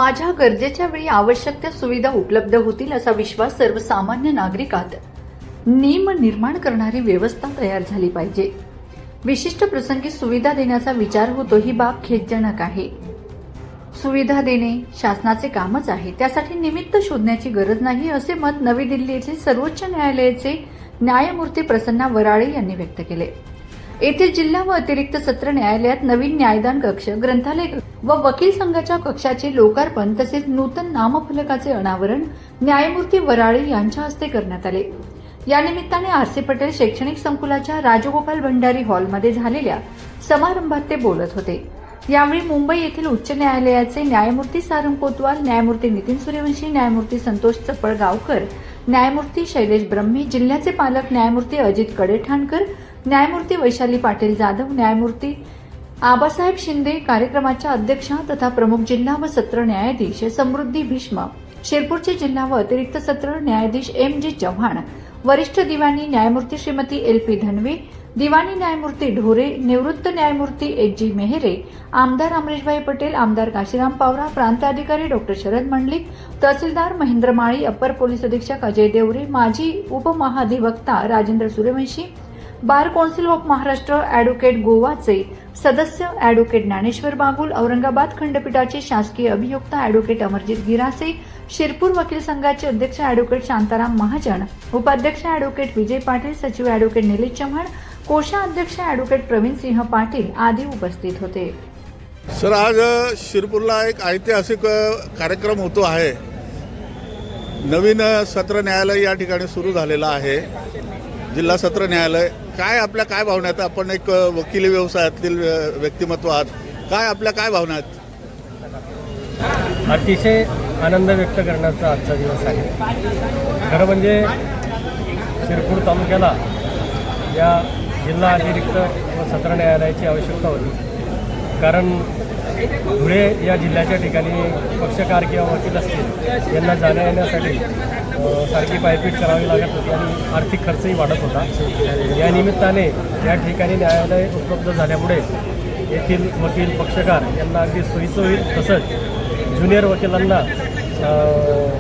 माझ्या गरजेच्या वेळी आवश्यक त्या सुविधा उपलब्ध होतील असा विश्वास सर्वसामान्य नागरिकात नियम निर्माण करणारी व्यवस्था तयार झाली पाहिजे। विशिष्ट प्रसंगी सुविधा देण्याचा विचार होतो ही बाब खेदजनक आहे। सुविधा देणे शासनाचे कामच आहे, त्यासाठी निमित्त शोधण्याची गरज नाही असे मत नवी दिल्ली येथील सर्वोच्च न्यायालयाचे न्यायमूर्ती प्रसन्ना वराळे यांनी व्यक्त केले। येथील जिल्हा व अतिरिक्त सत्र न्यायालयात नवीन न्यायदान कक्ष, ग्रंथालय व वकील संघाच्या कक्षाचे लोकार्पण तसेच नूतन नामफलकाचे अनावरण न्यायमूर्ती वराळे यांच्या हस्ते करण्यात आले। या निमित्ताने आर.सी. पटेल शैक्षणिक संकुलाच्या राजगोपाल भंडारी हॉलमध्ये झालेल्या समारंभात ते बोलत होते। यावेळी मुंबई येथील उच्च न्यायालयाचे न्यायमूर्ती सारंग कोतवाल, न्यायमूर्ती नितीन सूर्यवंशी, न्यायमूर्ती संतोष चपळगावकर, न्यायमूर्ती शैलेश ब्रह्मे, जिल्ह्याचे पालक न्यायमूर्ती अजित कडेठाणकर, न्यायमूर्ती वैशाली पाटील जाधव, न्यायमूर्ती आबासाहेब शिंदे, कार्यक्रमाच्या अध्यक्षा तथा प्रमुख जिल्हा व सत्र न्यायाधीश समृद्धी भीष्म, शिरपूरचे जिल्हा व अतिरिक्त सत्र न्यायाधीश एम.जी. चव्हाण, वरिष्ठ दिवाणी न्यायमूर्ती श्रीमती एल.पी. धनवे, दिवाणी न्यायमूर्ती ढोरे, निवृत्त न्यायमूर्ती एच.जी. मेहरे, आमदार अमरीशभाई पटेल, आमदार काशीराम पावरा, प्रांत अधिकारी डॉक्टर शरद मंडलिक, तहसीलदार महेंद्र माळी, अप्पर पोलीस अधीक्षक अजय देवरे, माजी उपमहाधिवक्ता Rajendra Suryavanshi, bar council of Maharashtra advocate गोवाचे सदस्य ॲडव्होकेट ज्ञानेश्वर बागुल, औरंगाबाद खंडपीठाचे शासकीय अभियोक्ता ॲडव्होकेट अमरजित गिरासे, शिरपूर वकील संघाचे अध्यक्ष ॲडव्होकेट शांताराम महाजन, उपाध्यक्ष ॲडव्होकेट विजय पाटील, सचिव ॲडव्होकेट निलेश चव्हाण, कोषाध्यक्ष ॲडव्होकेट प्रवीण सिंह पाटील आदी उपस्थित होते। सर, आज शिरपूरला एक ऐतिहासिक कार्यक्रम होतो आहे। नवीन सत्र न्यायालय या ठिकाणी सुरू झालेलं आहे, जिल्हा सत्र न्यायालय। काय भावना आहेत? आपण एक वकिली व्यवसायातील व्यक्तिमत्व आहात, काय भावना आहेत? अतिशय आनंद व्यक्त करण्याचा आजचा दिवस आहे। खरं म्हणजे शिरपूर तालुक्याला या जिल्हा अतिरिक्त व सत्र न्यायालयाची आवश्यकता होती, कारण धुळे या जिल्ह्याच्या ठिकाणी पक्षकार किंवा वकील असतील यांना जाण्या येण्यासाठी सारखी पायपीट करावी लागत होती आणि आर्थिक खर्चही वाढत होता। या निमित्ताने या ठिकाणी न्यायालय उपलब्ध झाल्यामुळे येथील वकील पक्षकार यांना अगदी सोयीचं होईल, तसंच ज्युनियर वकिलांना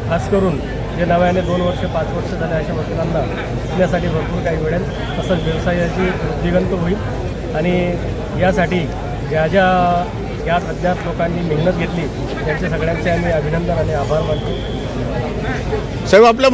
खास करून जे नव्याने 2 वर्ष 5 वर्ष झाले अशा वकिलांना शिकण्यासाठी भरपूर काही मिळेल, तसंच व्यवसायाची वृद्धिगंत होईल। आणि यासाठी यात अज्ञात लोकांनी मेहनत घेतली त्यांचे सगळ्यांचे आम्ही अभिनंदन आणि आभार मानतो। साहेब, आपल्या